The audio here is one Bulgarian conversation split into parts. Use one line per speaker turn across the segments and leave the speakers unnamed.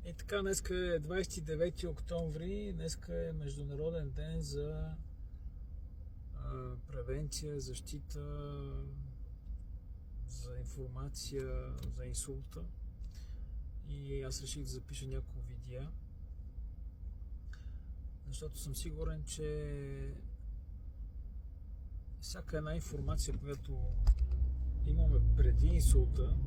И така, днеска е 29 октомври, днеска е Международен ден за превенция, защита, за информация за инсулта. И аз реших да запиша няколко видеа, защото съм сигурен, че всяка една информация, която имаме преди инсулта,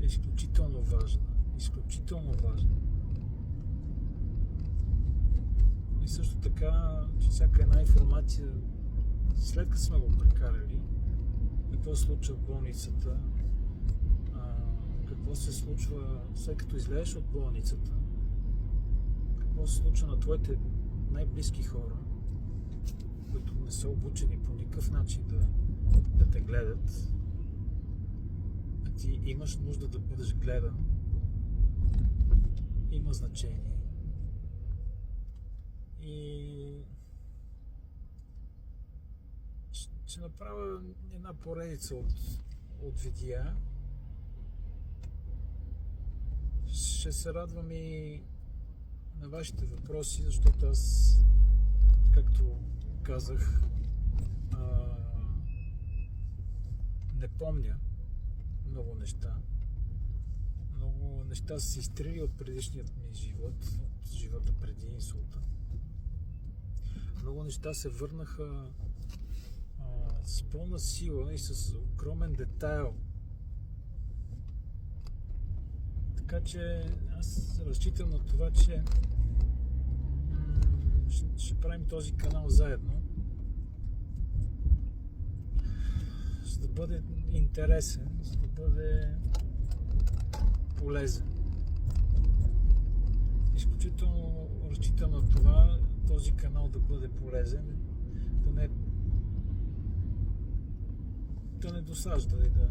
е изключително важна. Изключително важна. И също така, че всяка една информация, след като сме го прекарали, какво се случва в болницата, какво се случва след като излезеш от болницата, какво се случва на твоите най-близки хора, които не са обучени по никакъв начин да те гледат. Ти имаш нужда да бъдеш гледан. Има значение. И ще направя една поредица от видеа. Ще се радвам и на вашите въпроси, защото аз, както казах, не помня много неща. Много неща са се изтрили от предишният ми живот, от живота преди инсулта. Много неща се върнаха с пълна сила и с огромен детайл. Така че аз разчитам на това, че ще правим този канал заедно, за да бъде интересен, за да бъде полезен. Изключително разчитам на това този канал да бъде полезен, да не досажда и да